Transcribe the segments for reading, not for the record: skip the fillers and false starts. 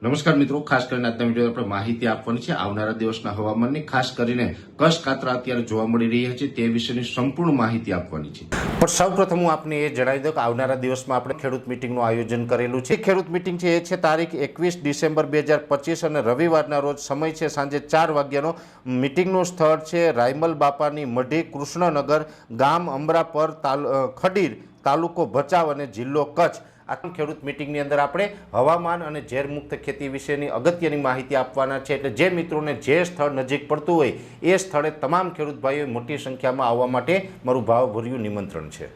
નમસ્કાર મિત્રો, ખાસ કરીને આજના વિડીયો આપણે માહિતી આપવાની છે આવનારા દિવસના હવામાનની, ખાસ કરીને કચ્છ કાતરા અત્યારે જોવા મળી રહ્યા છે તે વિશેની સંપૂર્ણ માહિતી આપવાની છે। પણ સૌપ્રથમ હું આપને એ જણાવી દઉં કે આવનારા દિવસમાં આપણે ખેડૂત મિટિંગનું આયોજન કરેલું છે। ખેડૂત મિટિંગ છે એ છે તારીખ 21 ડિસેમ્બર 2025 અને રવિવારના રોજ સમય છે સાંજે 4 વાગ્યાનો। મિટિંગનું સ્થળ છે રાયમલ બાપાની મઢી, કૃષ્ણનગર, ગામ અમરાપર, ખડીર, તાલુકો ભચાઉ અને જિલ્લો કચ્છ। આ ખેડૂત મિટિંગની અંદર આપણે હવામાન અને ઝેરમુક્ત ખેતી વિશેની અગત્યની માહિતી આપવાના છે। એટલે જે મિત્રોને જે સ્થળ નજીક પડતું હોય એ સ્થળે તમામ ખેડૂત ભાઈઓ મોટી સંખ્યામાં આવવા માટે મારું ભાવભર્યું નિમંત્રણ છે।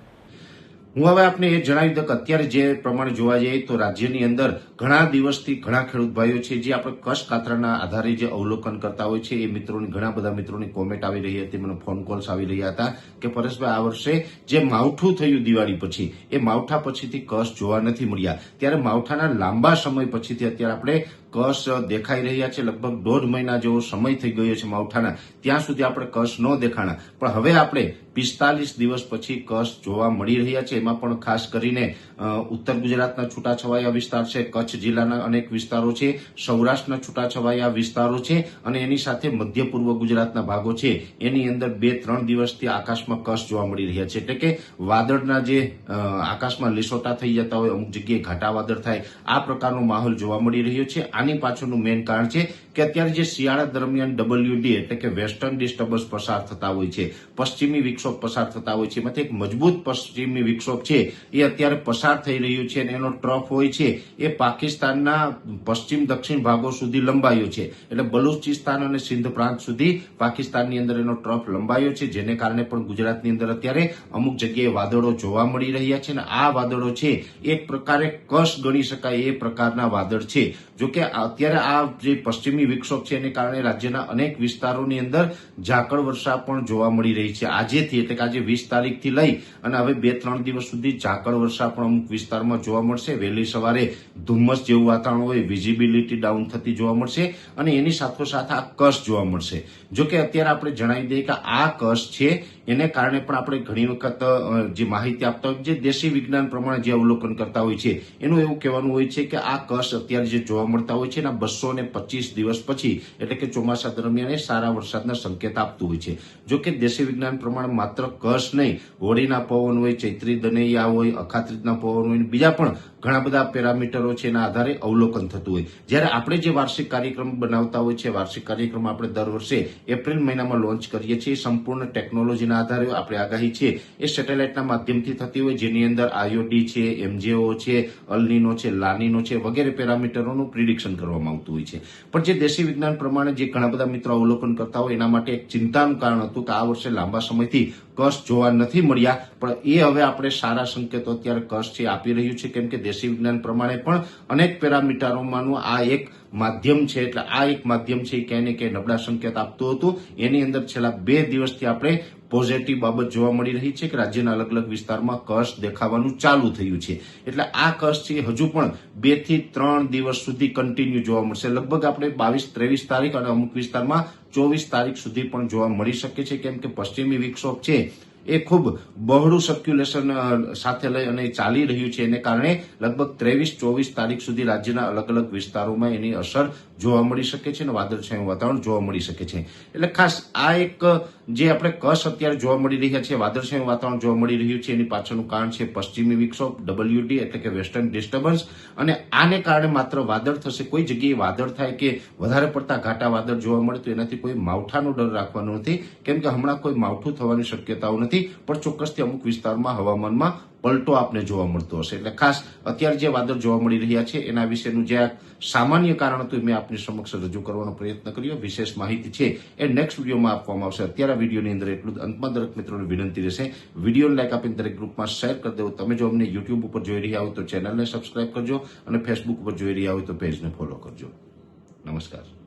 હું હવે આપને એ જણાવી દઉં કે અત્યારે જે પ્રમાણે જોવા જઈએ તો રાજ્યની અંદર ઘણા દિવસથી ઘણા ખેડૂત ભાઈઓ છે જે આપણે કચ્છ કાતરાના આધારે જે અવલોકન કરતા હોય છે એ મિત્રોની, ઘણા બધા મિત્રોની કોમેન્ટ આવી રહી હતી, મને ફોન કોલ્સ આવી રહ્યા હતા કે પરેશભાઈ, આ વર્ષે જે માવઠું થયું દિવાળી પછી, એ માવઠા પછીથી કચ્છ જોવા નથી મળ્યા। ત્યારે માવઠાના લાંબા સમય પછીથી અત્યારે આપણે કચ્છ દેખાઈ રહ્યા છે। લગભગ 1.5 મહિના જેવો સમય થઈ ગયો છે માવઠાના, ત્યાં સુધી આપણે કચ્છ ન દેખાણા, પણ હવે આપણે 45 દિવસ પછી કચ્છ જોવા મળી રહ્યા છે। એમાં પણ ખાસ કરીને ઉત્તર ગુજરાતના છૂટાછવાયા વિસ્તાર છે, કચ્છ જિલ્લાના અનેક વિસ્તારો છે, સૌરાષ્ટ્રના છૂટાછવાયા વિસ્તારો છે અને એની સાથે મધ્ય પૂર્વ ગુજરાતના ભાગો છે, એની અંદર 2-3 દિવસથી આકાશમાં કચ્છ જોવા મળી રહ્યા છે। એટલે કે વાદળના જે આકાશમાં લીસોટા થઈ જતા હોય, અમુક જગ્યાએ ઘાટા વાદળ થાય, આ પ્રકારનો માહોલ જોવા મળી રહ્યો છે। આની પાછળનું મેઇન કારણ છે કે અત્યારે જે શિયાળા દરમિયાન WD એટલે કે વેસ્ટર્ન ડિસ્ટર્બન્સ પસાર થતા હોય છે, પશ્ચિમી વિક્ષોભ પસાર થતા હોય છે, એમાંથી એક મજબૂત પશ્ચિમી વિક્ષોભ છે એ અત્યારે પસાર થઈ રહ્યું છે અને એનો ટ્રફ હોય છે એ પાકિસ્તાનના પશ્ચિમ દક્ષિણ ભાગો સુધી લંબાયો છે। એટલે બલુચિસ્તાન અને સિંધ પ્રાંત સુધી પાકિસ્તાનની અંદર એનો ટ્રફ લંબાયો છે, જેને કારણે પણ ગુજરાતની અંદર અત્યારે અમુક જગ્યાએ વાદળો જોવા મળી રહ્યા છે અને આ વાદળો છે એક પ્રકારે કચ્છ ગણી શકાય એ પ્રકારના વાદળ છે। જોકે અત્યારે આ જે પશ્ચિમી વિક્ષોભ છે એને કારણે રાજ્યના અનેક વિસ્તારોની અંદર ઝાકળ વર્ષા પણ જોવા મળી રહી છે। આજેથી એટલે કે આજે 20 તારીખથી લઈ અને હવે 2-3 દિવસ સુધી ઝાકળ વર્ષા પણ અમુક વિસ્તારમાં જોવા મળશે। વહેલી સવારે ધુમ્મસ જેવું વાતાવરણ હોય, વિઝિબિલિટી ડાઉન થતી જોવા મળશે અને એની સાથોસાથ આ કચ્છ જોવા મળશે। જોકે અત્યારે આપણે જણાવી દઈએ કે આ કચ્છ છે એને કારણે પણ આપણે ઘણી વખત જે માહિતી આપતા હોય, જે દેશી વિજ્ઞાન પ્રમાણે જે અવલોકન કરતા હોય છે, એનું એવું કહેવાનું હોય છે કે આ કચ્છ અત્યારે જે જોવા મળતા હોય છે એના 225 દિવસ પછી એટલે કે ચોમાસા દરમિયાન એ સારા વરસાદના સંકેત આપતું હોય છે। જોકે દેશી વિજ્ઞાન પ્રમાણે માત્ર કચ્છ નહીં, હોળીના પવન હોય, ચૈત્રી દનૈયા હોય, અખાત્રીજના પવન હોય, બીજા પણ ઘણા બધા પેરામીટરો છે એના આધારે અવલોકન થતું હોય। જ્યારે આપણે જે વાર્ષિક કાર્યક્રમ બનાવતા હોય છે, વાર્ષિક કાર્યક્રમ આપણે દર વર્ષે એપ્રિલ મહિનામાં લોન્ચ કરીએ છીએ, સંપૂર્ણ ટેકનોલોજીના આધારે આપણે આગાહી છે એ સેટેલાઇટના માધ્યમથી થતી હોય, જેની અંદર IOD છે, MJO છે, અલનીનો છે, લાનીનો છે વગેરે પેરામીટરોનું પ્રિડિક્શન કરવામાં આવતું હોય છે। પણ જે દેશી વિજ્ઞાન પ્રમાણે જે ઘણા બધા મિત્રો અવલોકન કરતા હોય એના માટે એક ચિંતાનું કારણ હતું કે આ વર્ષે લાંબા સમયથી કચ્છ જોવા નથી મળ્યા, પણ એ હવે આપણે સારા સંકેતો અત્યારે કચ્છ છે આપી રહ્યું છે, કેમ કે દેશી વિજ્ઞાન પ્રમાણે પણ અનેક પેરામીટરોમાંનું આ એક માધ્યમ છે। એટલે આ એક માધ્યમ છે એ ક્યાંય ને ક્યાંય નબળા સંકેત આપતું હતું, એની અંદર છેલ્લા 2 દિવસથી આપણે પોઝિટિવ બાબત જોવા મળી રહી છે કે રાજ્યના અલગ અલગ વિસ્તારમાં કચ્છ દેખાવાનું ચાલુ થયું છે। એટલે આ કચ્છ છે હજુ પણ 2 થી 3 દિવસ સુધી કન્ટિન્યુ જોવા મળશે। લગભગ આપણે 22-23 તારીખ અને અમુક વિસ્તારમાં 24 તારીખ સુધી પણ જોવા મળી શકે છે, કેમ કે પશ્ચિમી વિક્ષોભ છે એ ખૂબ બહોળું સર્ક્યુલેશન સાથે લઈ અને ચાલી રહ્યું છે, એને કારણે લગભગ 23-24 તારીખ સુધી રાજ્યના અલગ અલગ વિસ્તારોમાં એની અસર જોવા મળી શકે છે અને વાદળછાયું વાતાવરણ જોવા મળી શકે છે। એટલે ખાસ આ એક જે આપણે કચ્છ અત્યારે જોવા મળી રહ્યા છે, વાદળછાયું વાતાવરણ જોવા મળી રહ્યું છે, એની પાછળનું કારણ છે પશ્ચિમી વિક્ષોભ WD એટલે કે વેસ્ટર્ન ડિસ્ટર્બન્સ। અને આને કારણે માત્ર વાદળ થશે, કોઈ જગ્યાએ વાદળ થાય કે વધારે પડતા ઘાટા વાદળ જોવા મળે તો એનાથી કોઈ માવઠાનો ડર રાખવાનો નથી, કેમ કે હમણાં કોઈ માવઠું થવાની શક્યતાઓ નથી, પણ ચોક્કસથી અમુક વિસ્તારમાં હવામાનમાં પલટો આપને જોવા મળતો હશે। એટલે ખાસ અત્યારે જે વાદળ જોવા મળી રહ્યા છે એના વિશેનું જે સામાન્ય કારણ હતું મેં આપની સમક્ષ રજૂ કરવાનો પ્રયત્ન કર્યો। વિશેષ માહિતી છે એ નેક્સ્ટ વિડીયોમાં આપવામાં આવશે। અત્યારે વિડીયોની અંદર એટલું જ। અંતમાં દરેક મિત્રોને વિનંતી રહેશે, વિડીયોને લાઈક આપીને દરેક ગ્રુપમાં શેર કરી દેવું। તમે જો અમને યુટ્યુબ ઉપર જોઈ રહ્યા હોય તો ચેનલને સબસ્ક્રાઇબ કરજો અને ફેસબુક ઉપર જોઈ રહ્યા હોય તો પેજને ફોલો કરજો। નમસ્કાર।